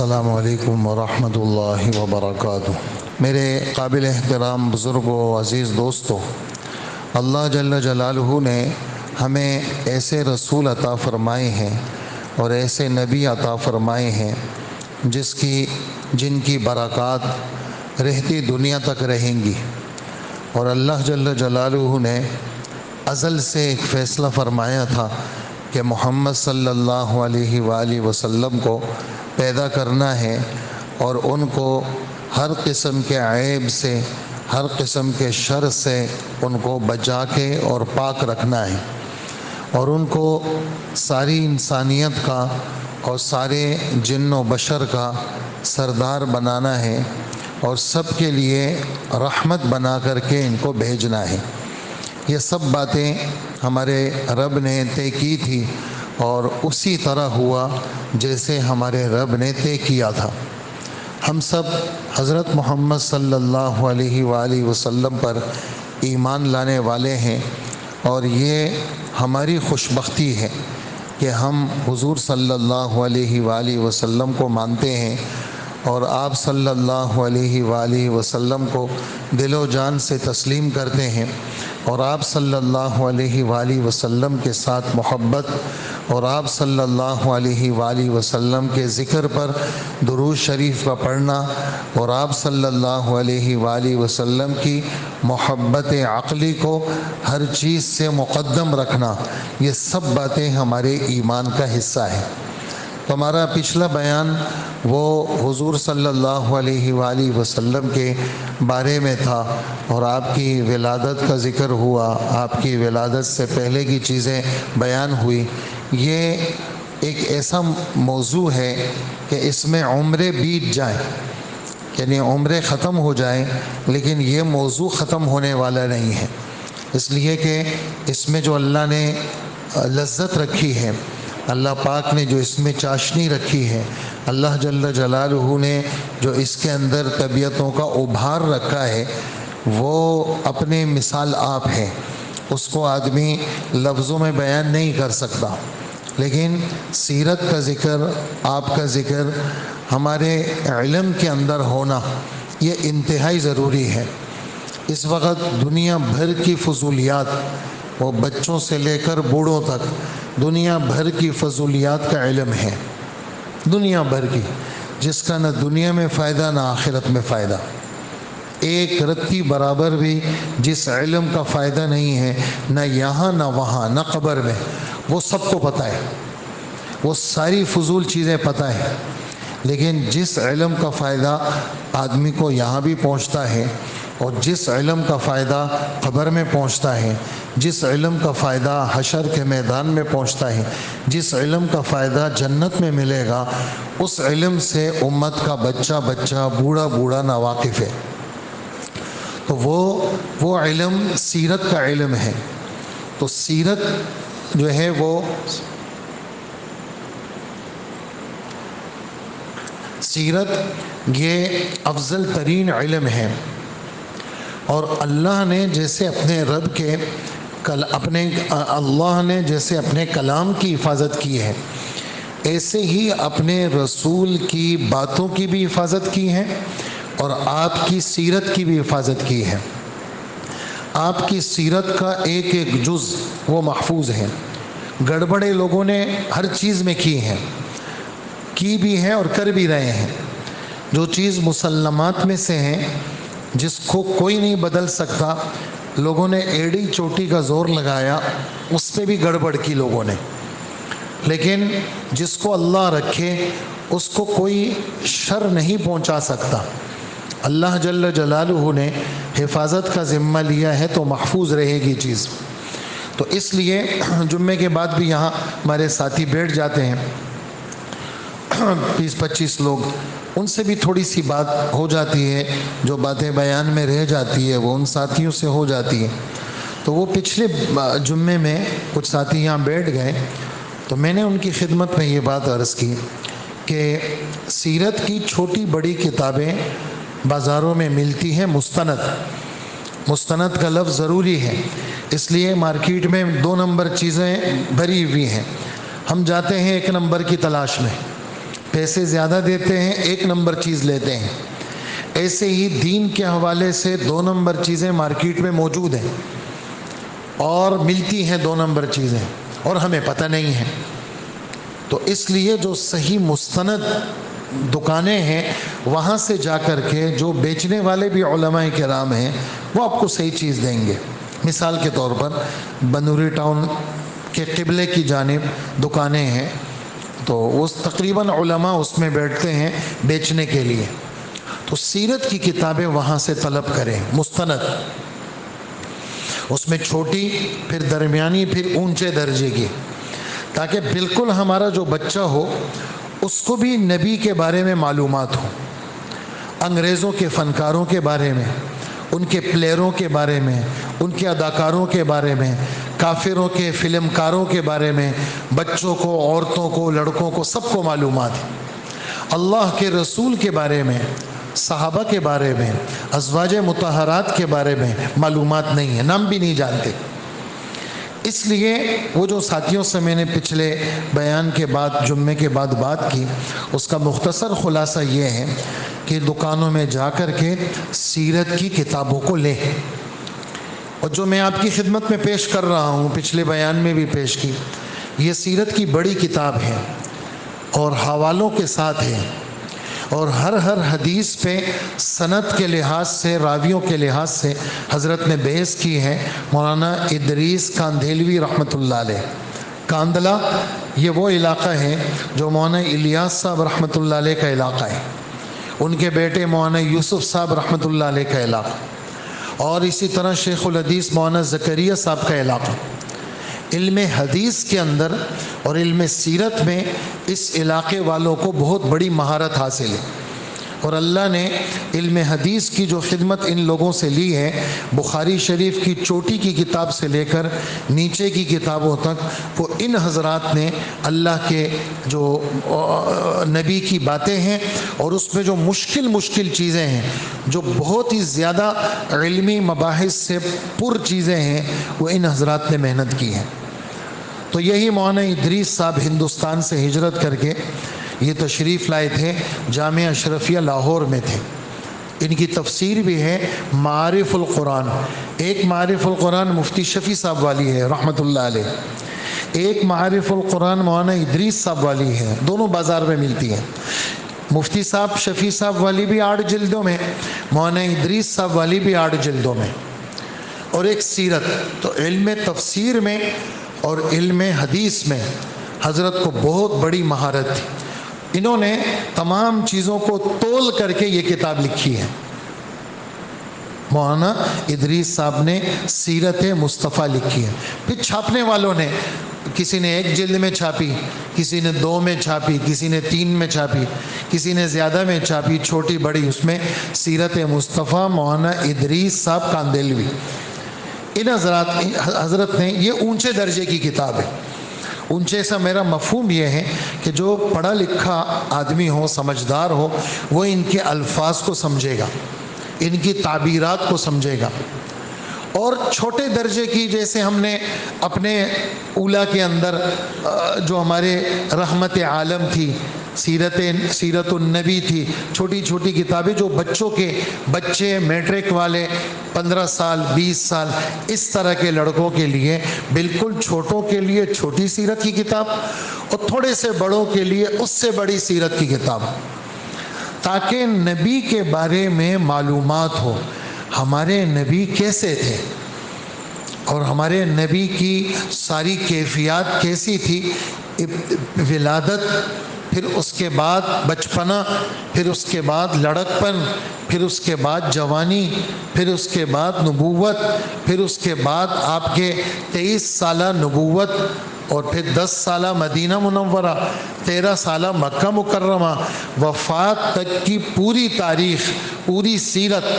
السلام علیکم ورحمۃ اللہ وبرکاتہ۔ میرے قابل احترام بزرگوں، عزیز دوستوں، اللہ جل جلالہ نے ہمیں ایسے رسول عطا فرمائے ہیں اور ایسے نبی عطا فرمائے ہیں جن کی برکات رہتی دنیا تک رہیں گی۔ اور اللہ جل جلالہ نے ازل سے ایک فیصلہ فرمایا تھا کہ محمد صلی اللہ علیہ وآلہ وسلم کو پیدا کرنا ہے اور ان کو ہر قسم کے عیب سے، ہر قسم کے شر سے ان کو بچا کے اور پاک رکھنا ہے، اور ان کو ساری انسانیت کا اور سارے جن و بشر کا سردار بنانا ہے اور سب کے لیے رحمت بنا کر کے ان کو بھیجنا ہے۔ یہ سب باتیں ہمارے رب نے طے کی تھی اور اسی طرح ہوا جیسے ہمارے رب نے طے کیا تھا۔ ہم سب حضرت محمد صلی اللہ علیہ وآلہ وسلم پر ایمان لانے والے ہیں، اور یہ ہماری خوش بختی ہے کہ ہم حضور صلی اللہ علیہ وآلہ وسلم کو مانتے ہیں اور آپ صلی اللہ علیہ وآلہ وسلم کو دل و جان سے تسلیم کرتے ہیں، اور آپ صلی اللہ علیہ وآلہ وسلم کے ساتھ محبت اور آپ صلی اللہ علیہ وآلہ وسلم کے ذکر پر درود شریف کا پڑھنا اور آپ صلی اللہ علیہ وآلہ وسلم کی محبت عقلی کو ہر چیز سے مقدم رکھنا، یہ سب باتیں ہمارے ایمان کا حصہ ہیں۔ تو ہمارا پچھلا بیان وہ حضور صلی اللہ علیہ وآلہ وسلم کے بارے میں تھا، اور آپ کی ولادت کا ذکر ہوا، آپ کی ولادت سے پہلے کی چیزیں بیان ہوئی۔ یہ ایک ایسا موضوع ہے کہ اس میں عمریں بیت جائیں، یعنی عمریں ختم ہو جائیں، لیکن یہ موضوع ختم ہونے والا نہیں ہے، اس لیے کہ اس میں جو اللہ نے لذت رکھی ہے، اللہ پاک نے جو اس میں چاشنی رکھی ہے، اللہ جل جلالہ نے جو اس کے اندر طبیعتوں کا ابھار رکھا ہے، وہ اپنے مثال آپ ہے، اس کو آدمی لفظوں میں بیان نہیں کر سکتا۔ لیکن سیرت کا ذکر، آپ کا ذکر ہمارے علم کے اندر ہونا یہ انتہائی ضروری ہے۔ اس وقت دنیا بھر کی فضولیات، وہ بچوں سے لے کر بوڑھوں تک دنیا بھر کی فضولیات کا علم ہے، دنیا بھر کی، جس کا نہ دنیا میں فائدہ نہ آخرت میں فائدہ، ایک رتی برابر بھی جس علم کا فائدہ نہیں ہے، نہ یہاں نہ وہاں نہ قبر میں، وہ سب کو پتہ ہے، وہ ساری فضول چیزیں پتہ ہے۔ لیکن جس علم کا فائدہ آدمی کو یہاں بھی پہنچتا ہے، اور جس علم کا فائدہ قبر میں پہنچتا ہے، جس علم کا فائدہ حشر کے میدان میں پہنچتا ہے، جس علم کا فائدہ جنت میں ملے گا، اس علم سے امت کا بچہ بچہ، بوڑھا بوڑھا ناواقف ہے۔ تو وہ علم سیرت کا علم ہے۔ تو سیرت جو ہے وہ سیرت یہ افضل ترین علم ہے، اور اللہ نے جیسے اپنے رب کے اللہ نے جیسے اپنے کلام کی حفاظت کی ہے، ایسے ہی اپنے رسول کی باتوں کی بھی حفاظت کی ہے، اور آپ کی سیرت کی بھی حفاظت کی ہے۔ آپ کی سیرت کا ایک ایک جز وہ محفوظ ہے۔ گڑبڑے لوگوں نے ہر چیز میں کی بھی ہے اور کر بھی رہے ہیں۔ جو چیز مسلمات میں سے ہیں، جس کو کوئی نہیں بدل سکتا، لوگوں نے ایڑی چوٹی کا زور لگایا، اس پہ بھی گڑبڑ کی لوگوں نے۔ لیکن جس کو اللہ رکھے، اس کو کوئی شر نہیں پہنچا سکتا۔ اللہ جل جلالہ نے حفاظت کا ذمہ لیا ہے تو محفوظ رہے گی چیز۔ تو اس لیے جمعے کے بعد بھی یہاں ہمارے ساتھی بیٹھ جاتے ہیں 20-25 لوگ، ان سے بھی تھوڑی سی بات ہو جاتی ہے، جو باتیں بیان میں رہ جاتی ہے وہ ان ساتھیوں سے ہو جاتی ہے۔ تو وہ پچھلے جمعے میں کچھ ساتھی یہاں بیٹھ گئے، تو میں نے ان کی خدمت میں یہ بات عرض کی کہ سیرت کی چھوٹی بڑی کتابیں بازاروں میں ملتی ہیں، مستند کا لفظ ضروری ہے، اس لیے مارکیٹ میں 2 نمبر چیزیں بھری ہوئی ہیں۔ ہم جاتے ہیں 1 نمبر کی تلاش میں، پیسے زیادہ دیتے ہیں 1 نمبر چیز لیتے ہیں، ایسے ہی دین کے حوالے سے 2 نمبر چیزیں مارکیٹ میں موجود ہیں اور ملتی ہیں 2 نمبر چیزیں، اور ہمیں پتہ نہیں ہے۔ تو اس لیے جو صحیح مستند دکانیں ہیں وہاں سے جا کر کے جو بیچنے والے بھی علماء کرام ہیں وہ آپ کو صحیح چیز دیں گے۔ مثال کے طور پر بنوری ٹاؤن کے قبلے کی جانب دکانیں ہیں، تو وہ تقریباً علماء اس میں بیٹھتے ہیں بیچنے کے لیے، تو سیرت کی کتابیں وہاں سے طلب کریں مستند، اس میں چھوٹی، پھر درمیانی، پھر اونچے درجے کی، تاکہ بالکل ہمارا جو بچہ ہو اس کو بھی نبی کے بارے میں معلومات ہو، انگریزوں کے فنکاروں کے بارے میں، ان کے پلیئروں کے بارے میں، ان کے اداکاروں کے بارے میں، کافروں کے فلم کاروں کے بارے میں، بچوں کو، عورتوں کو، لڑکوں کو، سب کو معلومات ہے۔ اللہ کے رسول کے بارے میں، صحابہ کے بارے میں، ازواج مطہرات کے بارے میں معلومات نہیں ہے، نام بھی نہیں جانتے۔ اس لیے وہ جو ساتھیوں سے میں نے پچھلے بیان کے بعد جمعے کے بعد بات کی، اس کا مختصر خلاصہ یہ ہے کہ دکانوں میں جا کر کے سیرت کی کتابوں کو لیں، اور جو میں آپ کی خدمت میں پیش کر رہا ہوں پچھلے بیان میں بھی پیش کی، یہ سیرت کی بڑی کتاب ہے اور حوالوں کے ساتھ ہے، اور ہر حدیث پہ سند کے لحاظ سے، راویوں کے لحاظ سے حضرت نے بحث کی ہے۔ مولانا ادریس کاندھیلوی رحمۃ اللہ علیہ، کاندلہ یہ وہ علاقہ ہے جو مولانا الیاس صاحب رحمۃ اللہ علیہ کا علاقہ ہے، ان کے بیٹے مولانا یوسف صاحب رحمۃ اللہ علیہ کا علاقہ، اور اسی طرح شیخ الحدیث مولانا زکریا صاحب کا علاقہ۔ علم حدیث کے اندر اور علم سیرت میں اس علاقے والوں کو بہت بڑی مہارت حاصل ہے، اور اللہ نے علم حدیث کی جو خدمت ان لوگوں سے لی ہے، بخاری شریف کی چوٹی کی کتاب سے لے کر نیچے کی کتابوں تک، وہ ان حضرات نے اللہ کے جو نبی کی باتیں ہیں اور اس میں جو مشکل چیزیں ہیں، جو بہت ہی زیادہ علمی مباحث سے پر چیزیں ہیں، وہ ان حضرات نے محنت کی ہے۔ تو یہی مولانا ادریس صاحب ہندوستان سے ہجرت کر کے یہ تشریف لائے تھے، جامعہ اشرفیہ لاہور میں تھے۔ ان کی تفسیر بھی ہے معارف القرآن، ایک معارف القرآن مفتی شفیع صاحب والی ہے رحمۃ اللہ علیہ، ایک معارف القرآن مولانا ادریس صاحب والی ہے، دونوں بازار میں ملتی ہیں۔ مفتی صاحب شفیع صاحب والی بھی 8 جلدوں میں، مولانا ادریس صاحب والی بھی 8 جلدوں میں، اور ایک سیرت۔ تو علم تفسیر میں اور علم حدیث میں حضرت کو بہت بڑی مہارت تھی، انہوں نے تمام چیزوں کو تول کر کے یہ کتاب لکھی ہے۔ مولانا ادریس صاحب نے سیرت مصطفیٰ لکھی ہے، پھر چھاپنے والوں نے کسی نے 1 جلد میں چھاپی، کسی نے 2 میں چھاپی، کسی نے 3 میں چھاپی، کسی نے زیادہ میں چھاپی، چھوٹی بڑی، اس میں سیرت مصطفیٰ مولانا ادریس صاحب کاندھیلوی، ان حضرت نے، یہ اونچے درجے کی کتاب ہے۔ اونچے سے میرا مفہوم یہ ہے کہ جو پڑھا لکھا آدمی ہو، سمجھدار ہو، وہ ان کے الفاظ کو سمجھے گا، ان کی تعبیرات کو سمجھے گا۔ اور چھوٹے درجے کی، جیسے ہم نے اپنے اولا کے اندر جو ہمارے رحمت عالم تھی، سیرت النبی تھی، چھوٹی چھوٹی کتابیں جو بچے میٹرک والے 15 سال 20 سال اس طرح کے لڑکوں کے لیے، بالکل چھوٹوں کے لیے چھوٹی سیرت کی کتاب، اور تھوڑے سے بڑوں کے لیے اس سے بڑی سیرت کی کتاب، تاکہ نبی کے بارے میں معلومات ہو، ہمارے نبی کیسے تھے اور ہمارے نبی کی ساری کیفیات کیسی تھی، ولادت، پھر اس کے بعد بچپنا، پھر اس کے بعد لڑکپن، پھر اس کے بعد جوانی، پھر اس کے بعد نبوت، پھر اس کے بعد آپ کے 23 سالہ نبوت، اور پھر 10 سالہ مدینہ منورہ، 13 سالہ مکہ مکرمہ، وفات تک کی پوری تاریخ، پوری سیرت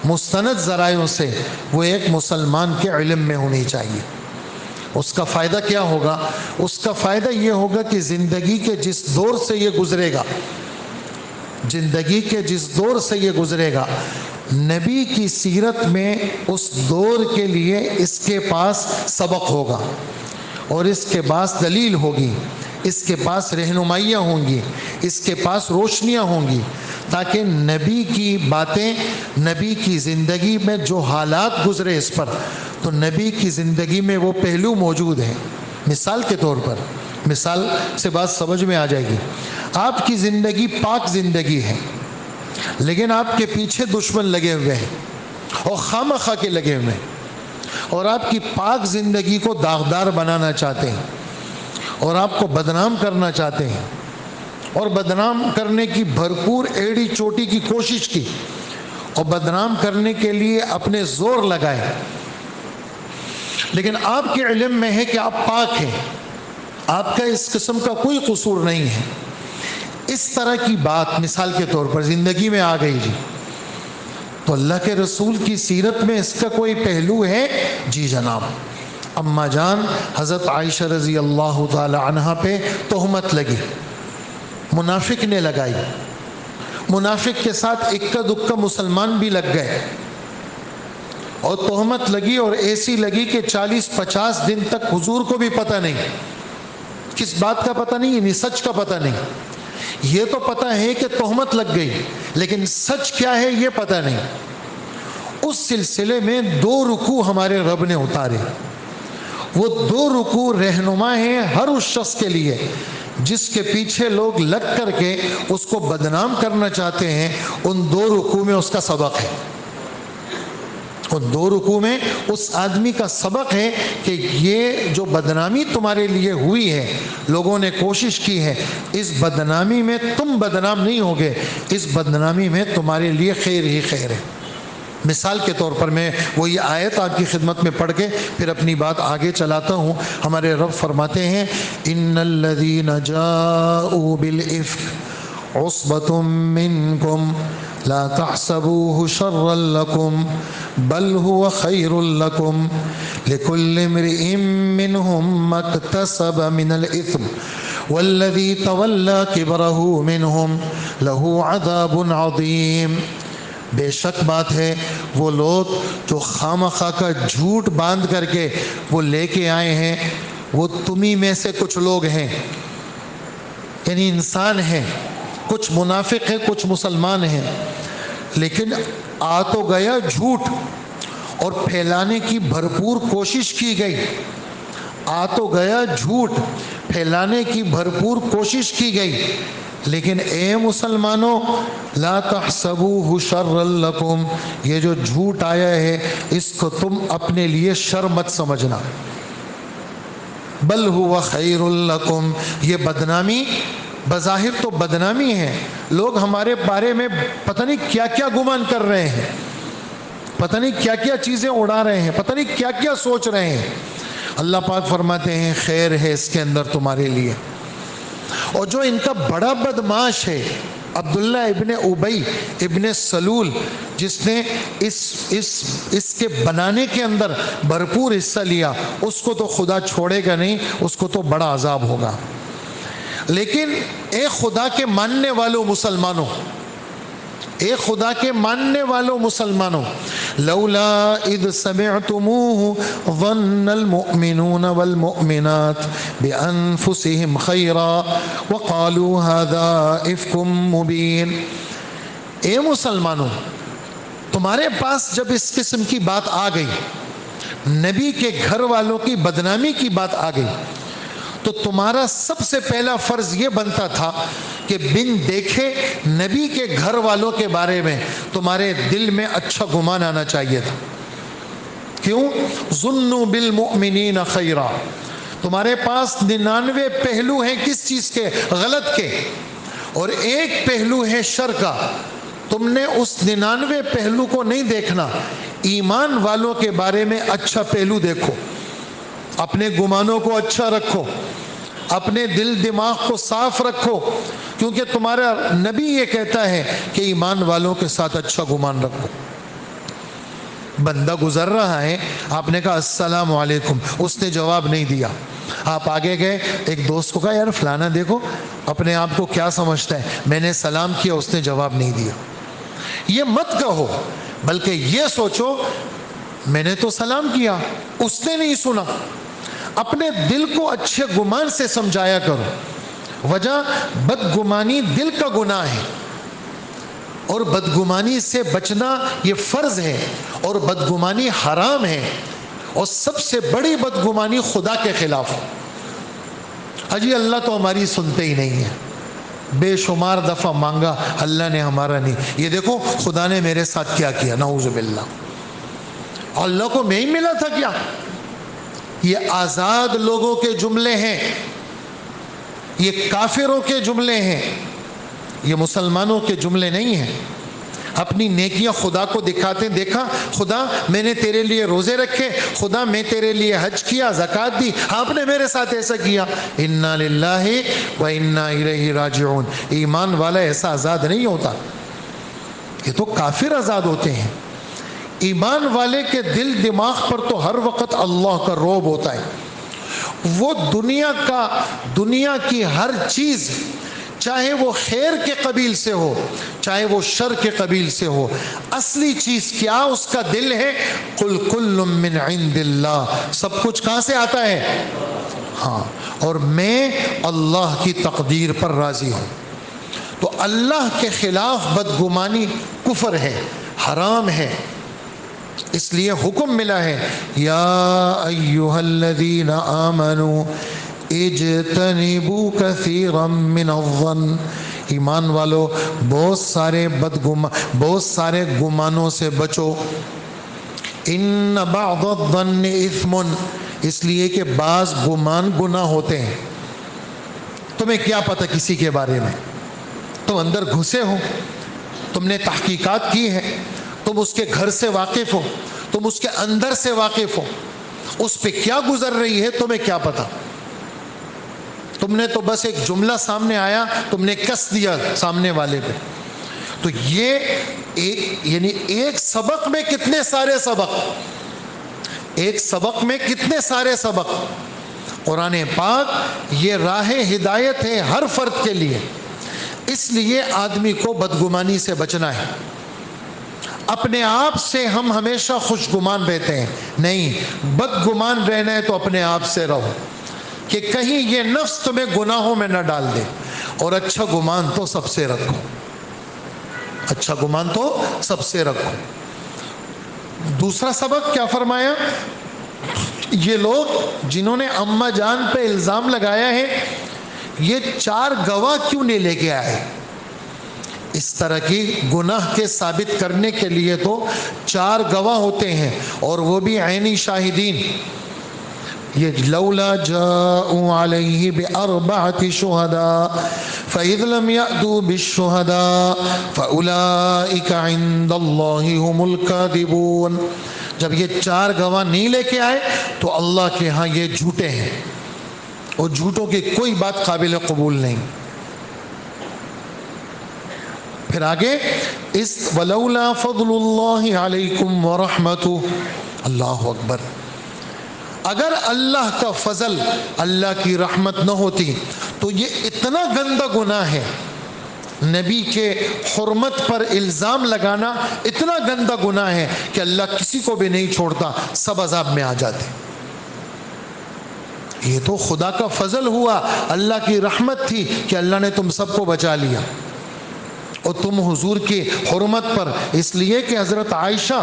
مستند ذرائعوں سے وہ ایک مسلمان کے علم میں ہونی چاہیے۔ اس کا فائدہ کیا ہوگا؟ اس کا فائدہ یہ ہوگا کہ زندگی کے جس دور سے یہ گزرے گا، زندگی کے جس دور سے یہ گزرے گا، نبی کی سیرت میں اس دور کے لیے اس کے پاس سبق ہوگا، اور اس کے پاس دلیل ہوگی، اس کے پاس رہنمائیاں ہوں گی، اس کے پاس روشنیاں ہوں گی، تاکہ نبی کی باتیں، نبی کی زندگی میں جو حالات گزرے اس پر، تو نبی کی زندگی میں وہ پہلو موجود ہیں۔ مثال کے طور پر، مثال سے بات سمجھ میں آ جائے گی، آپ کی زندگی پاک زندگی ہے، لیکن آپ کے پیچھے دشمن لگے ہوئے ہیں اور خواہ مخواہ کے لگے ہوئے ہیں، اور آپ کی پاک زندگی کو داغدار بنانا چاہتے ہیں اور آپ کو بدنام کرنا چاہتے ہیں، اور بدنام کرنے کی بھرپور ایڑی چوٹی کی کوشش کی، اور بدنام کرنے کے لیے اپنے زور لگائے، لیکن آپ کے علم میں ہے کہ آپ پاک ہیں، آپ کا اس قسم کا کوئی قصور نہیں ہے۔ اس طرح کی بات مثال کے طور پر زندگی میں آ گئی جی، تو اللہ کے رسول کی سیرت میں اس کا کوئی پہلو ہے؟ جی جناب۔ اماں جان حضرت عائشہ رضی اللہ تعالی عنہا پہ تہمت لگی، منافق نے لگائی، منافق کے ساتھ اکا دکا مسلمان بھی لگ گئے، اور تہمت لگی، اور ایسی لگی کہ 40-50 دن تک حضور کو بھی پتہ نہیں، کس بات کا پتہ نہیں، یعنی سچ کا پتہ نہیں۔ یہ تو پتہ ہے کہ تہمت لگ گئی، لیکن سچ کیا ہے یہ پتہ نہیں۔ اس سلسلے میں 2 رکوع ہمارے رب نے اتارے، وہ 2 رکوع رہنما ہیں ہر اس شخص کے لیے جس کے پیچھے لوگ لگ کر کے اس کو بدنام کرنا چاہتے ہیں۔ ان 2 رکوع میں اس کا سبق ہے، ان 2 رکوع میں اس آدمی کا سبق ہے کہ یہ جو بدنامی تمہارے لیے ہوئی ہے، لوگوں نے کوشش کی ہے، اس بدنامی میں تم بدنام نہیں ہوگے، اس بدنامی میں تمہارے لیے خیر ہی خیر ہے۔ مثال کے طور پر میں وہی آیت آپ کی خدمت میں پڑھ کے پھر اپنی بات آگے چلاتا ہوں۔ ہمارے رب فرماتے ہیں ان الذین جاءوا بالافک عصبۃ منکم لا تحسبوه شرا لکم بل هو خیر لکم لکل امرئ منهم ما اکتسب من الاثم والذی تولى کبرہ منهم له عذاب عظیم۔ بے شک بات ہے وہ لوگ جو خامخواہ کا جھوٹ باندھ کر کے وہ لے کے آئے ہیں، وہ تمہیں میں سے کچھ لوگ ہیں، یعنی انسان ہیں، کچھ منافق ہیں، کچھ مسلمان ہیں، لیکن آ تو گیا جھوٹ اور پھیلانے کی بھرپور کوشش کی گئی، آ تو گیا جھوٹ پھیلانے کی بھرپور کوشش کی گئی، لیکن اے مسلمانوں لا تحسبوہ شرا لکم، یہ جو جھوٹ آیا ہے اس کو تم اپنے لیے شر مت سمجھنا، بل ہوا خیر لکم، یہ بدنامی بظاہر تو بدنامی ہے، لوگ ہمارے بارے میں پتہ نہیں کیا کیا گمان کر رہے ہیں، پتہ نہیں کیا کیا چیزیں اڑا رہے ہیں، پتہ نہیں کیا کیا سوچ رہے ہیں۔ اللہ پاک فرماتے ہیں خیر ہے اس کے اندر تمہارے لیے۔ اور جو ان کا بڑا بدماش ہے عبداللہ ابن ابی ابن سلول، جس نے اس کے بنانے کے اندر بھرپور حصہ لیا، اس کو تو خدا چھوڑے گا نہیں، اس کو تو بڑا عذاب ہوگا۔ لیکن اے خدا کے ماننے والوں مسلمانوں، اے خدا کے ماننے والوں مسلمانوں، لولا اذ سمعتموه ظن المؤمنون والمؤمنات بانفسهم خيرا وقالوا هذا افك مبين۔ اے مسلمانوں، تمہارے پاس جب اس قسم کی بات آ گئی، نبی کے گھر والوں کی بدنامی کی بات آ گئی، تو تمہارا سب سے پہلا فرض یہ بنتا تھا کہ بن دیکھے نبی کے گھر والوں کے بارے میں تمہارے دل میں اچھا گمان آنا چاہیے تھا۔ کیوں؟ ظنوا بالمؤمنین خیرا، تمہارے پاس 99 پہلو ہیں کس چیز کے؟ غلط کے، اور ایک پہلو ہے شر کا۔ تم نے اس 99 پہلو کو نہیں دیکھنا، ایمان والوں کے بارے میں اچھا پہلو دیکھو، اپنے گمانوں کو اچھا رکھو، اپنے دل دماغ کو صاف رکھو، کیونکہ تمہارا نبی یہ کہتا ہے کہ ایمان والوں کے ساتھ اچھا گمان رکھو۔ بندہ گزر رہا ہے، آپ نے کہا السلام علیکم، اس نے جواب نہیں دیا، آپ آگے گئے، ایک دوست کو کہا یار فلانا دیکھو اپنے آپ کو کیا سمجھتا ہے، میں نے سلام کیا اس نے جواب نہیں دیا۔ یہ مت کہو، بلکہ یہ سوچو میں نے تو سلام کیا، اس نے نہیں سنا۔ اپنے دل کو اچھے گمان سے سمجھایا کرو. وجہ بدگمانی دل کا گناہ ہے اور بدگمانی سے بچنا یہ فرض ہے اور بدگمانی حرام ہے اور سب سے بڑی بدگمانی خدا کے خلاف. اجی اللہ تو ہماری سنتے ہی نہیں ہے, بے شمار دفعہ مانگا اللہ نے ہمارا نہیں. یہ دیکھو خدا نے میرے ساتھ کیا کیا, نعوذ باللہ, اللہ کو میں ہی ملا تھا کیا. یہ آزاد لوگوں کے جملے ہیں, یہ کافروں کے جملے ہیں, یہ مسلمانوں کے جملے نہیں ہیں. اپنی نیکیاں خدا کو دکھاتے, دیکھا خدا میں نے تیرے لیے روزے رکھے, خدا میں تیرے لیے حج کیا, زکوٰۃ دی, آپ نے میرے ساتھ ایسا کیا. انا للہ و انا الیہ راجعون. ایمان والا ایسا آزاد نہیں ہوتا, یہ تو کافر آزاد ہوتے ہیں. ایمان والے کے دل دماغ پر تو ہر وقت اللہ کا رعب ہوتا ہے. وہ دنیا کی ہر چیز, چاہے وہ خیر کے قبیل سے ہو چاہے وہ شر کے قبیل سے ہو, اصلی چیز کیا اس کا دل ہے. قل کل من عند اللہ, سب کچھ کہاں سے آتا ہے؟ ہاں, اور میں اللہ کی تقدیر پر راضی ہوں. تو اللہ کے خلاف بدگمانی کفر ہے, حرام ہے. اس لیے حکم ملا ہے, یا ایھا الذین آمنوا اجتنبوا کثیرا من الظن. ایمان والو بہت سارے گمانوں سے بچو. ان بعض الظن اثم, اس لیے کہ بعض گمان گناہ ہوتے ہیں. تمہیں کیا پتہ کسی کے بارے میں, تم اندر گھسے ہو, تم نے تحقیقات کی ہے, تم اس کے گھر سے واقف ہو, تم اس کے اندر سے واقف ہو, اس پہ کیا گزر رہی ہے تمہیں کیا پتہ. تم نے تو بس ایک جملہ سامنے آیا تم نے کس دیا سامنے والے پہ. تو یہ یعنی ایک سبق میں کتنے سارے سبق, ایک سبق میں کتنے سارے سبق. قرآن پاک یہ راہ ہدایت ہے ہر فرد کے لیے. اس لیے آدمی کو بدگمانی سے بچنا ہے. اپنے آپ سے ہم ہمیشہ خوشگمان رہتے ہیں, نہیں, بدگمان رہنا ہے تو اپنے آپ سے رہو کہ کہیں یہ نفس تمہیں گناہوں میں نہ ڈال دے. اور اچھا گمان تو سب سے رکھو, اچھا گمان تو سب سے رکھو. دوسرا سبق کیا فرمایا, یہ لوگ جنہوں نے اماں جان پہ الزام لگایا ہے یہ 4 گواہ کیوں نہیں لے کے آئے. اس طرح کی گناہ کے ثابت کرنے کے لیے تو 4 گواہ ہوتے ہیں اور وہ بھی عینی شاہدین. یہ لولا جاءوا علیہ باربعۃ شہداء فاذ لم یأتوا بالشہداء فاولئک عند اللہ هم الکاذبون. جب یہ 4 گواہ نہیں لے کے آئے تو اللہ کے ہاں یہ جھوٹے ہیں اور جھوٹوں کی کوئی بات قابل قبول نہیں. پھر آگے اس ولولا فضل اللہ علیکم ورحمتہ, اللہ اکبر, اگر اللہ کا فضل, اللہ کی رحمت نہ ہوتی تو یہ اتنا گندا گناہ ہے. نبی کے حرمت پر الزام لگانا اتنا گندا گناہ ہے کہ اللہ کسی کو بھی نہیں چھوڑتا, سب عذاب میں آ جاتے. یہ تو خدا کا فضل ہوا, اللہ کی رحمت تھی کہ اللہ نے تم سب کو بچا لیا. اور تم حضور کی حرمت پر, اس لیے کہ حضرت عائشہ,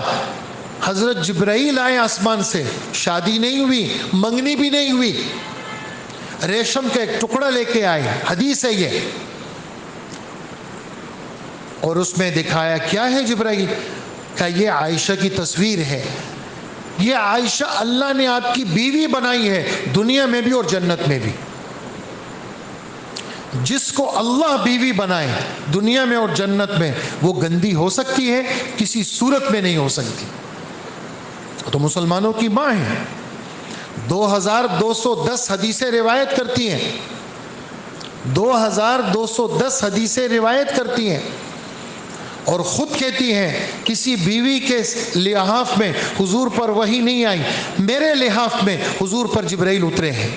حضرت جبرائیل آئے آسمان سے, شادی نہیں ہوئی, منگنی بھی نہیں ہوئی, ریشم کا ایک ٹکڑا لے کے آئے, حدیث ہے یہ, اور اس میں دکھایا کیا ہے جبرائیل کہ یہ عائشہ کی تصویر ہے, یہ عائشہ اللہ نے آپ کی بیوی بنائی ہے دنیا میں بھی اور جنت میں بھی. جس کو اللہ بیوی بنائے دنیا میں اور جنت میں, وہ گندی ہو سکتی ہے, کسی صورت میں نہیں ہو سکتی. تو مسلمانوں کی ماں ہے, 2210 حدیثیں روایت کرتی ہیں, 2210 حدیثیں روایت کرتی ہیں, اور خود کہتی ہیں کسی بیوی کے لحاف میں حضور پر وحی نہیں آئی, میرے لحاف میں حضور پر جبرائیل اترے ہیں.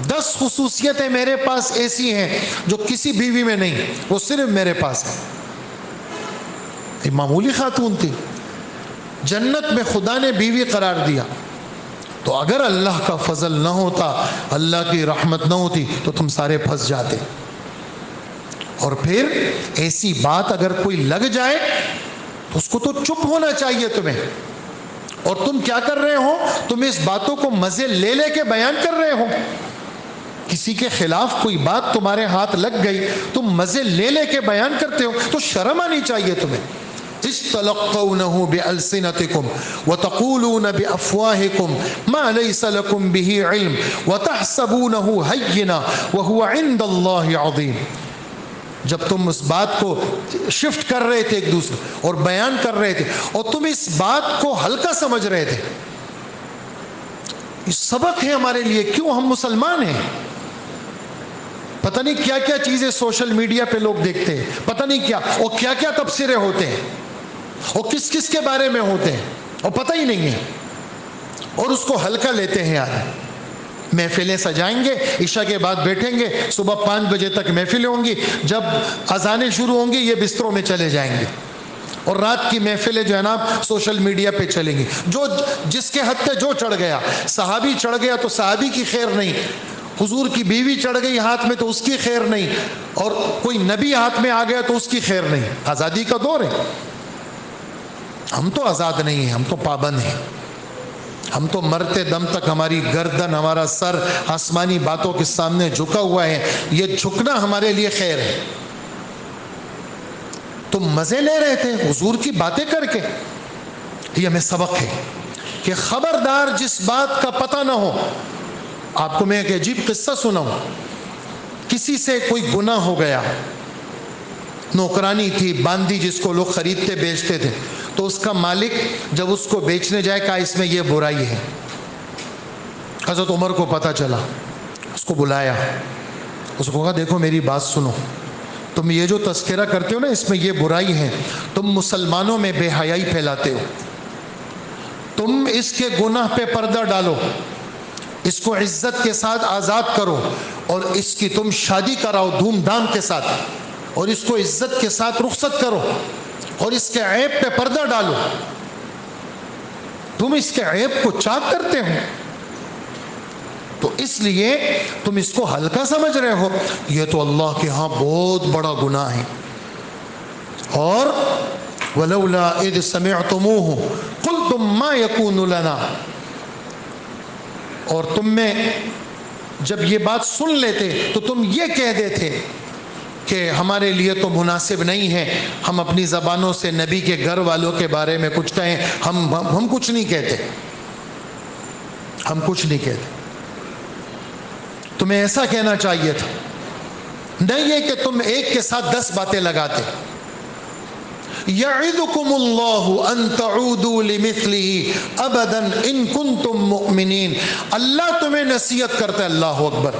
10 خصوصیتیں میرے پاس ایسی ہیں جو کسی بیوی میں نہیں, وہ صرف میرے پاس ہے. ایک معمولی خاتون تھی, جنت میں خدا نے بیوی قرار دیا, تو اگر اللہ کا فضل نہ ہوتا، اللہ کی رحمت نہ ہوتی تو تم سارے پھنس جاتے. اور پھر ایسی بات اگر کوئی لگ جائے تو اس کو تو چپ ہونا چاہیے تمہیں. اور تم کیا کر رہے ہو؟ تم اس باتوں کو مزے لے لے کے بیان کر رہے ہو. کسی کے خلاف کوئی بات تمہارے ہاتھ لگ گئی، تم مزے لے لے کے بیان کرتے ہو، تو شرم آنی چاہیے تمہیں. تلقونه بألسنتكم وتقولون بأفواهكم ما ليس لكم به علم وتحسبونه هينا وهو عند الله عظيم. جب تم اس بات کو شفٹ کر رہے تھے ایک دوسرے اور بیان کر رہے تھے اور تم اس بات کو ہلکا سمجھ رہے تھے، یہ سبق ہے ہمارے لیے. کیوں؟ ہم مسلمان ہیں. پتہ نہیں کیا کیا چیزیں سوشل میڈیا پہ لوگ دیکھتے ہیں، پتہ نہیں کیا، اور کیا کیا تبصرے ہوتے ہیں، اور کس کس کے بارے میں ہوتے ہیں، اور پتہ ہی نہیں ہے، اور اس کو ہلکا لیتے ہیں. یار محفلیں سجائیں گے، عشاء کے بعد بیٹھیں گے، صبح 5 بجے تک محفلیں ہوں گی، جب اذانیں شروع ہوں گی یہ بستروں میں چلے جائیں گے، اور رات کی محفلیں جو ہے نا سوشل میڈیا پہ چلیں گی. جو جس کے حد پہ جو چڑھ گیا، صحابی چڑھ گیا تو صحابی کی خیر نہیں، حضور کی بیوی چڑھ گئی ہاتھ میں تو اس کی خیر نہیں، اور کوئی نبی ہاتھ میں آ گیا تو اس کی خیر نہیں. آزادی کا دور ہے. ہم تو آزاد نہیں ہیں، ہم تو پابند ہیں. ہم تو مرتے دم تک ہماری گردن، ہمارا سر آسمانی باتوں کے سامنے جھکا ہوا ہے. یہ جھکنا ہمارے لیے خیر ہے. تم مزے لے رہے تھے حضور کی باتیں کر کے. یہ ہمیں سبق ہے کہ خبردار جس بات کا پتہ نہ ہو. آپ کو میں ایک عجیب قصہ سناؤں. کسی سے کوئی گناہ ہو گیا، نوکرانی تھی، باندی جس کو لوگ خریدتے بیچتے تھے، تو اس کا مالک جب اس کو بیچنے جائے کہا اس میں یہ برائی ہے. حضرت عمر کو پتہ چلا، اس کو بلایا، اس کو کہا دیکھو میری بات سنو، تم یہ جو تذکرہ کرتے ہو نا اس میں یہ برائی ہے، تم مسلمانوں میں بے حیائی پھیلاتے ہو، تم اس کے گناہ پہ پردہ ڈالو، اس کو عزت کے ساتھ آزاد کرو، اور اس کی تم شادی کراؤ دھوم دھام کے ساتھ، اور اس کو عزت کے ساتھ رخصت کرو، اور اس کے عیب پہ پردہ ڈالو. تم اس کے عیب کو چاک کرتے ہو، تو اس لیے تم اس کو ہلکا سمجھ رہے ہو. یہ تو اللہ کے ہاں بہت بڑا گناہ ہے. اور وَلَوْلَا إِذْ سَمِعْتُمُوهُ قُلْتُمْ مَا يَكُونُ لَنَا، اور تم میں جب یہ بات سن لیتے تو تم یہ کہہ دیتے کہ ہمارے لیے تو مناسب نہیں ہے ہم اپنی زبانوں سے نبی کے گھر والوں کے بارے میں کچھ کہیں. ہم کچھ نہیں کہتے، ہم کچھ نہیں کہتے. تمہیں ایسا کہنا چاہیے تھا، نہیں ہے کہ تم ایک کے ساتھ 10 باتیں لگاتے. یعظکم اللہ ان تعودوا لمثلہ ابدا ان کنتم مؤمنین. اللہ تمہیں نصیحت کرتا ہے. اللہ اکبر.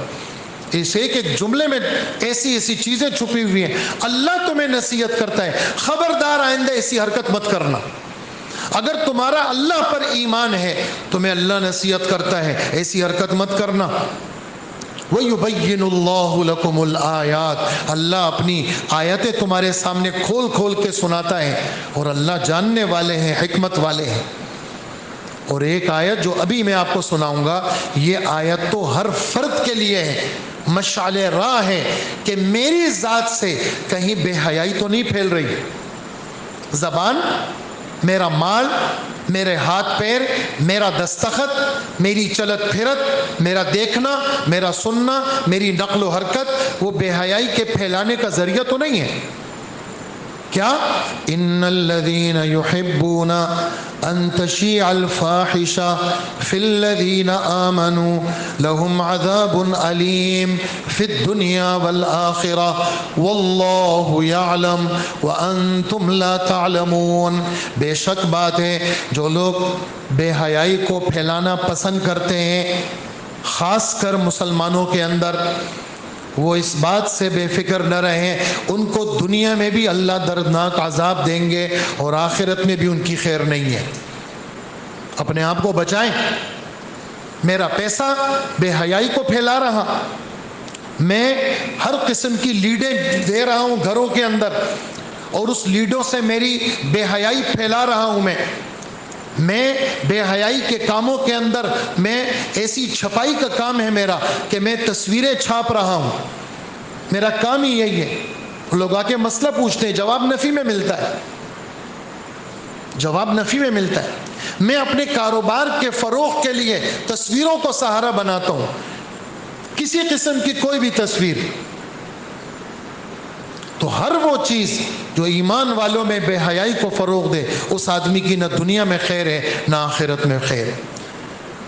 اس ایک ایک جملے میں ایسی ایسی چیزیں چھپی ہوئی ہیں. اللہ تمہیں نصیحت کرتا ہے، خبردار آئندہ ایسی حرکت مت کرنا. اگر تمہارا اللہ پر ایمان ہے تمہیں اللہ نصیحت کرتا ہے ایسی حرکت مت کرنا. وَيُبَيِّنُ اللَّهُ لَكُمُ الْآيَاتِ، اللہ اپنی آیتیں تمہارے سامنے کھول کھول کے سناتا ہے، اور اللہ جاننے والے ہیں، حکمت والے ہیں. اور ایک آیت جو ابھی میں آپ کو سناؤں گا، یہ آیت تو ہر فرد کے لیے ہے، مشعل راہ ہے کہ میری ذات سے کہیں بے حیائی تو نہیں پھیل رہی. زبان، میرا مال، میرے ہاتھ پیر، میرا دستخط، میری چلت پھرت، میرا دیکھنا، میرا سننا، میری نقل و حرکت وہ بے حیائی کے پھیلانے کا ذریعہ تو نہیں ہے. کیا؟ ان الذين يحبون ان تشيع الفاحشة في الذين آمنوا لهم عذاب أليم في الدنيا والآخرة والله يعلم وأنتم لا تعلمون. بے شک بات ہے جو لوگ بے حیائی کو پھیلانا پسند کرتے ہیں، خاص کر مسلمانوں کے اندر، وہ اس بات سے بے فکر نہ رہیں ان کو دنیا میں بھی اللہ دردناک عذاب دیں گے اور آخرت میں بھی ان کی خیر نہیں ہے. اپنے آپ کو بچائیں. میرا پیسہ بے حیائی کو پھیلا رہا، میں ہر قسم کی لیڈیں دے رہا ہوں گھروں کے اندر، اور اس لیڈوں سے میری بے حیائی پھیلا رہا ہوں میں، میں بے حیائی کے کاموں کے اندر میں ایسی چھپائی کا کام ہے میرا کہ میں تصویریں چھاپ رہا ہوں، میرا کام ہی یہی ہے. لوگ آ کے مسئلہ پوچھتے ہیں، جواب نفی میں ملتا ہے، جواب نفی میں ملتا ہے. میں اپنے کاروبار کے فروغ کے لیے تصویروں کو سہارا بناتا ہوں، کسی قسم کی کوئی بھی تصویر. تو ہر وہ چیز جو ایمان والوں میں بے حیائی کو فروغ دے، اس آدمی کی نہ دنیا میں خیر ہے نہ آخرت میں خیر ہے.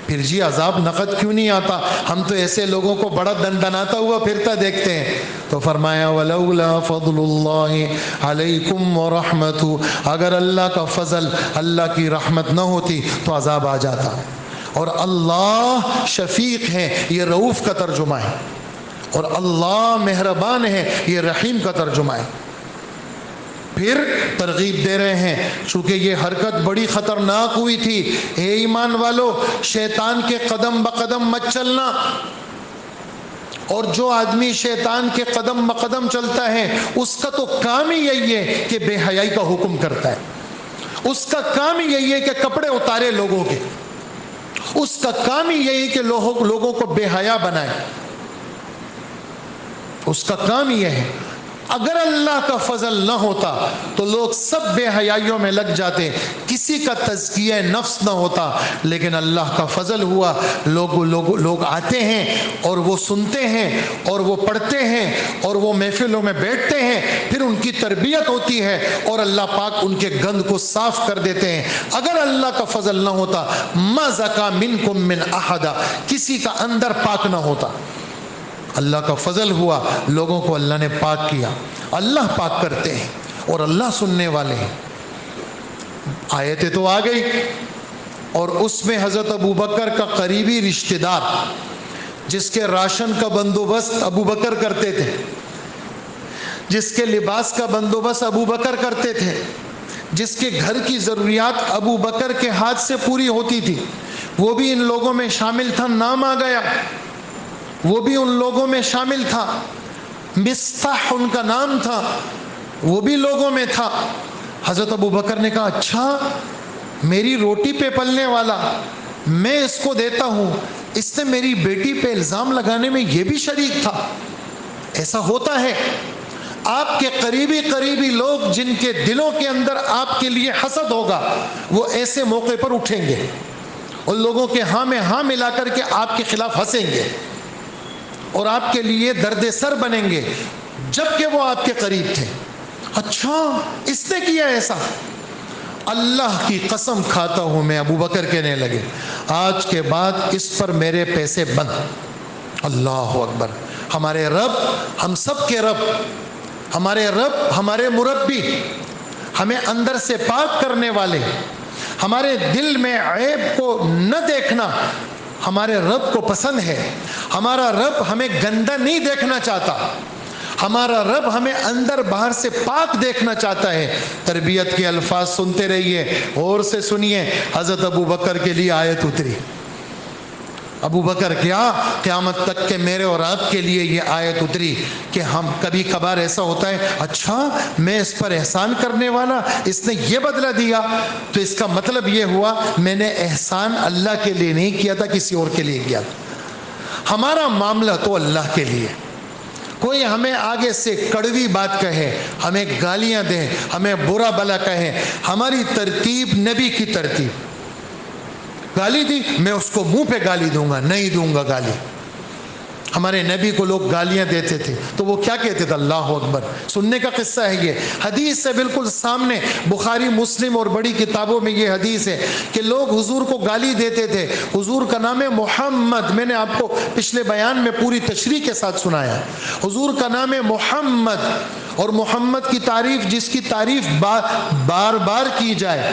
پھر جی عذاب نقد کیوں نہیں آتا؟ ہم تو ایسے لوگوں کو بڑا دندناتا ہوا پھرتا دیکھتے ہیں. تو فرمایا وَلَوْلَا فَضْلُ اللَّهِ عَلَيْكُمْ وَرَحْمَتُهُ، اگر اللہ کا فضل، اللہ کی رحمت نہ ہوتی تو عذاب آ جاتا. اور اللہ شفیق ہیں، یہ رؤوف کا ترجمہ ہے، اور اللہ مہربان ہے، یہ رحیم کا ترجمہ ہے. پھر ترغیب دے رہے ہیں، چونکہ یہ حرکت بڑی خطرناک ہوئی تھی. اے ایمان والو، شیطان کے قدم بقدم مت چلنا. اور جو آدمی شیطان کے قدم بقدم چلتا ہے، اس کا تو کام ہی یہی ہے کہ بے حیائی کا حکم کرتا ہے. اس کا کام ہی یہی ہے کہ کپڑے اتارے لوگوں کے. اس کا کام ہی یہی کہ لوگوں کو بے حیا بنائے. اس کا کام یہ ہے. اگر اللہ کا فضل نہ ہوتا تو لوگ سب بے حیائیوں میں لگ جاتے، کسی کا تزکیہ نفس نہ ہوتا. لیکن اللہ کا فضل ہوا، لوگ آتے ہیں اور وہ سنتے ہیں اور وہ پڑھتے ہیں اور وہ محفلوں میں بیٹھتے ہیں. پھر ان کی تربیت ہوتی ہے اور اللہ پاک ان کے گند کو صاف کر دیتے ہیں. اگر اللہ کا فضل نہ ہوتا ما زکا منکم من احد، کسی کا اندر پاک نہ ہوتا. اللہ کا فضل ہوا، لوگوں کو اللہ نے پاک کیا. اللہ پاک کرتے ہیں اور اللہ سننے والے ہیں. آیتیں تو آ گئی، اور اس میں حضرت ابو بکر کا قریبی رشتہ دار، جس کے راشن کا بندوبست ابو بکر کرتے تھے، جس کے لباس کا بندوبست ابو بکر کرتے تھے، جس کے گھر کی ضروریات ابو بکر کے ہاتھ سے پوری ہوتی تھی، وہ بھی ان لوگوں میں شامل تھا. نام آ گیا، وہ بھی ان لوگوں میں شامل تھا. مصطح ان کا نام تھا، وہ بھی لوگوں میں تھا. حضرت ابو بکر نے کہا اچھا، میری روٹی پہ پلنے والا میں اس کو دیتا ہوں، اس نے میری بیٹی پہ الزام لگانے میں یہ بھی شریک تھا. ایسا ہوتا ہے. آپ کے قریبی لوگ جن کے دلوں کے اندر آپ کے لیے حسد ہوگا، وہ ایسے موقع پر اٹھیں گے، ان لوگوں کے ہاں میں ہاں ملا کر کے آپ کے خلاف ہنسیں گے اور آپ کے لیے درد سر بنیں گے، جبکہ وہ آپ کے قریب تھے. اچھا اس نے کیا ایسا؟ اللہ کی قسم کھاتا ہوں میں، ابو بکر کہنے لگے آج کے بعد اس پر میرے پیسے بند. اللہ اکبر. ہمارے رب، ہم سب کے رب، ہمارے رب، ہمارے مربی، ہمیں اندر سے پاک کرنے والے، ہمارے دل میں عیب کو نہ دیکھنا ہمارے رب کو پسند ہے. ہمارا رب ہمیں گندا نہیں دیکھنا چاہتا، ہمارا رب ہمیں اندر باہر سے پاک دیکھنا چاہتا ہے. تربیت کے الفاظ سنتے رہیے، غور سے سنیے. حضرت ابو بکر کے لیے آیت اتری. ابو بکر کیا، قیامت تک کے میرے اور آپ کے لیے یہ آیت اتری کہ ہم کبھی کبھار ایسا ہوتا ہے، اچھا میں اس پر احسان کرنے والا، اس نے یہ بدلہ دیا، تو اس کا مطلب یہ ہوا میں نے احسان اللہ کے لیے نہیں کیا تھا، کسی اور کے لیے کیا تھا. ہمارا معاملہ تو اللہ کے لیے. کوئی ہمیں آگے سے کڑوی بات کہے، ہمیں گالیاں دے، ہمیں برا بلا کہے، ہماری ترتیب نبی کی ترتیب. گالی دی، میں اس کو منہ پہ گالی دوں گا، نہیں دوں گا گالی. ہمارے نبی کو لوگ گالیاں دیتے تھے تو وہ کیا کہتے تھے؟ اللہ اکبر. سننے کا قصہ ہے یہ، حدیث سے بالکل سامنے، بخاری مسلم اور بڑی کتابوں میں یہ حدیث ہے کہ لوگ حضور کو گالی دیتے تھے. حضور کا نام ہے محمد، میں نے آپ کو پچھلے بیان میں پوری تشریح کے ساتھ سنایا. حضور کا نام ہے محمد، اور محمد کی تعریف، جس کی تعریف بار بار کی جائے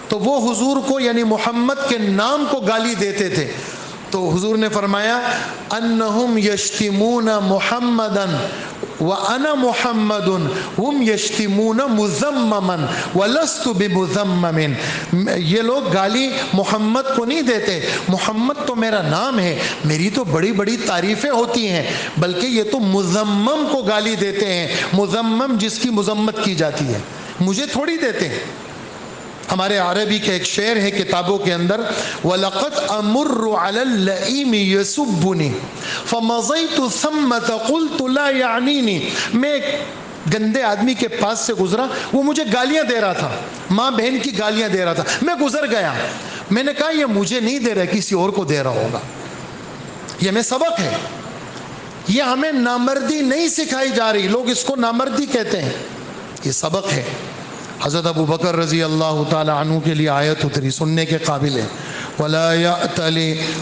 تو وہ حضور کو یعنی محمد کے نام کو گالی دیتے تھے. تو حضور نے فرمایا انہم یشتمون محمدا وانا محمد ہم یشتمون مذمما ولست بمذمم. یہ لوگ گالی محمد کو نہیں دیتے، محمد تو میرا نام ہے، میری تو بڑی بڑی تعریفیں ہوتی ہیں، بلکہ یہ تو مذمم کو گالی دیتے ہیں. مذمم جس کی مذمت کی جاتی ہے، مجھے تھوڑی دیتے ہیں. ہمارے عربی کا ایک شعر ہے کتابوں کے اندر، وَلَقَدْ أَمُرُّ عَلَى اللَّئِيمِ يَسُبُّنِي فَمَضَيْتُ ثَمَّةَ قُلْتُ لَا يَعْنِينِي، میں ایک گندے آدمی کے پاس سے گزرا، وہ مجھے گالیاں دے رہا تھا، ماں بہن کی گالیاں دے رہا تھا، میں گزر گیا، میں نے کہا یہ مجھے نہیں دے رہا، کسی اور کو دے رہا ہوگا۔ یہ ہمیں سبق ہے، یہ ہمیں نامردی نہیں سکھائی جا رہی، لوگ اس کو نامردی کہتے ہیں، یہ سبق ہے۔ حضرت ابو بکر رضی اللہ تعالی عنہ کے لیے آیت اتری، سننے کے قابل ہے، وَلَا يَأْتَلِ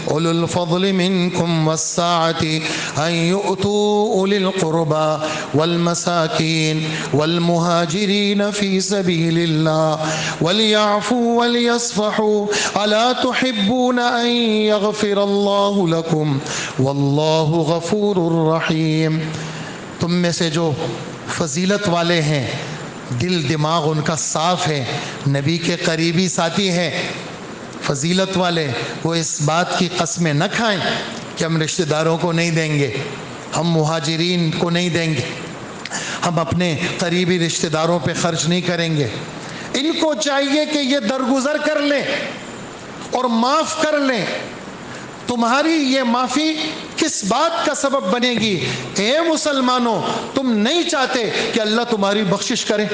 أُولُو الْفَضْلِ مِنْكُمْ وَالسَّعَةِ أَنْ يُؤْتُوا أُولِي الْقُرْبَى وَالْمَسَاكِينِ وَالْمُهَاجِرِينَ فِي سَبِيلِ اللَّهِ وَلْيَعْفُوا وَلْيَصْفَحُوا أَلَا تُحِبُّونَ أَنْ يَغْفِرَ اللَّهُ لَكُمْ وَاللَّهُ غَفُورٌ رَحِيمٌ۔ تم میں سے جو فضیلت والے ہیں، دل دماغ ان کا صاف ہے، نبی کے قریبی ساتھی ہیں، فضیلت والے، وہ اس بات کی قسمیں نہ کھائیں کہ ہم رشتہ داروں کو نہیں دیں گے، ہم مہاجرین کو نہیں دیں گے، ہم اپنے قریبی رشتہ داروں پہ خرچ نہیں کریں گے۔ ان کو چاہیے کہ یہ درگزر کر لیں اور معاف کر لیں۔ تمہاری یہ معافی کس بات کا سبب بنے گی؟ اے مسلمانوں، تم نہیں چاہتے کہ اللہ تمہاری بخشش کرے؟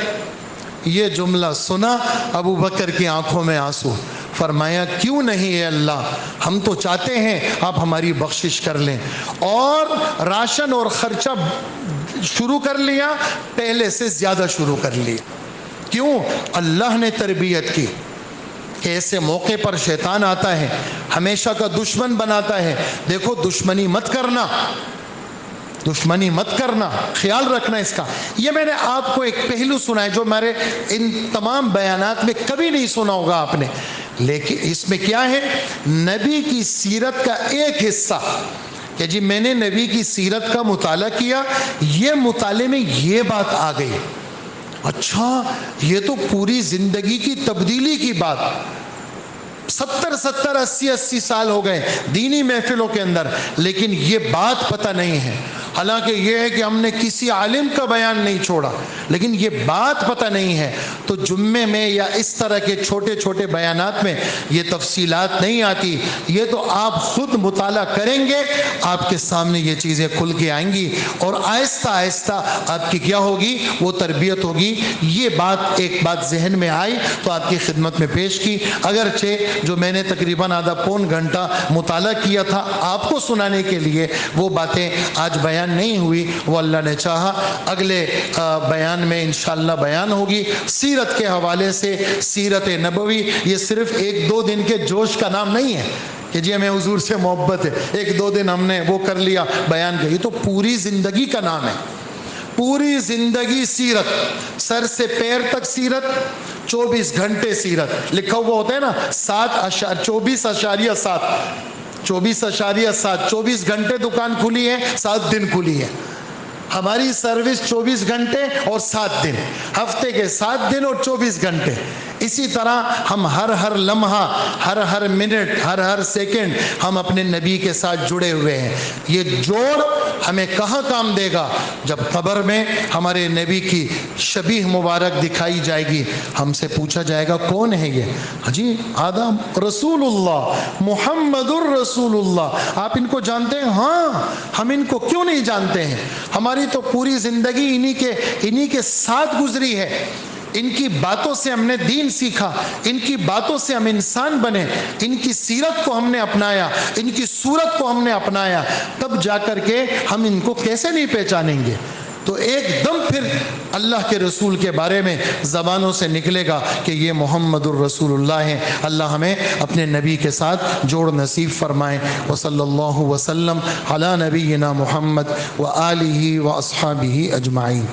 یہ جملہ سنا، ابو بکر کی آنکھوں میں آنسو، فرمایا کیوں نہیں اے اللہ، ہم تو چاہتے ہیں آپ ہماری بخشش کر لیں۔ اور راشن اور خرچہ شروع کر لیا، پہلے سے زیادہ شروع کر لیا۔ کیوں؟ اللہ نے تربیت کی کہ ایسے موقع پر شیطان آتا ہے، ہمیشہ کا دشمن بناتا ہے، دیکھو دشمنی مت کرنا، دشمنی مت کرنا، خیال رکھنا اس کا۔ یہ میں نے آپ کو ایک پہلو سنا ہے جو ہمارے ان تمام بیانات میں کبھی نہیں سنا ہوگا آپ نے، لیکن اس میں کیا ہے؟ نبی کی سیرت کا ایک حصہ کہ جی میں نے نبی کی سیرت کا مطالعہ کیا، یہ مطالعے میں یہ بات آ گئی، اچھا یہ تو پوری زندگی کی تبدیلی کی بات، 70 80 سال ہو گئے دینی محفلوں کے اندر، لیکن یہ بات پتہ نہیں ہے۔ حالانکہ یہ ہے کہ ہم نے کسی عالم کا بیان نہیں چھوڑا، لیکن یہ بات پتہ نہیں ہے، تو جمعے میں یا اس طرح کے چھوٹے چھوٹے بیانات میں یہ تفصیلات نہیں آتی، یہ تو آپ خود مطالعہ کریں گے، آپ کے سامنے یہ چیزیں کھل کے آئیں گی، اور آہستہ آہستہ آپ کی کیا ہوگی؟ وہ تربیت ہوگی۔ یہ بات ایک بات ذہن میں آئی تو آپ کی خدمت میں پیش کی، اگرچہ جو میں نے تقریباً آدھا پون گھنٹہ مطالعہ کیا تھا آپ کو سنانے کے لیے، وہ باتیں آج بیان نہیں ہوئی، وہ اللہ نے چاہا اگلے بیان میں انشاءاللہ بیان ہوگی۔ سیرت کے حوالے سے سیرت نبوی یہ صرف 1-2 دن کے جوش کا نام نہیں ہے کہ جی ہمیں حضور سے محبت ہے، 1-2 دن ہم نے وہ کر لیا بیان کیا، یہ تو پوری زندگی کا نام ہے، پوری زندگی سیرت، سر سے پیر تک سیرت، 24 گھنٹے سیرت، لکھا ہوا ہوتا ہے نا 24.7 24 گھنٹے دکان کھلی ہے، 7 دن کھلی ہے۔ ہماری سروس 24 گھنٹے اور 7 دن، ہفتے کے 7 دن اور 24 گھنٹے۔ اسی طرح ہم ہر لمحہ، ہر منٹ، ہر سیکنڈ ہم اپنے نبی کے ساتھ جڑے ہوئے ہیں۔ یہ جوڑ ہمیں کہاں کام دے گا؟ جب قبر میں ہمارے نبی کی شبیہ مبارک دکھائی جائے گی، ہم سے پوچھا جائے گا کون ہے یہ؟ جی آدم رسول اللہ، محمد الرسول اللہ، آپ ان کو جانتے ہیں؟ ہاں، ہم ان کو کیوں نہیں جانتے ہیں؟ ہماری تو پوری زندگی انہی کے ساتھ گزری ہے، ان کی باتوں سے ہم نے دین سیکھا، ان کی باتوں سے ہم انسان بنے، ان کی سیرت کو ہم نے اپنایا، ان کی صورت کو ہم نے اپنایا، تب جا کر کے ہم ان کو کیسے نہیں پہچانیں گے؟ تو ایک دم پھر اللہ کے رسول کے بارے میں زبانوں سے نکلے گا کہ یہ محمد الرسول اللہ ہیں۔ اللہ ہمیں اپنے نبی کے ساتھ جوڑ نصیب فرمائے۔ وصلی اللہ وسلم علی نبینا محمد وآلہ واصحابہ اجمعین۔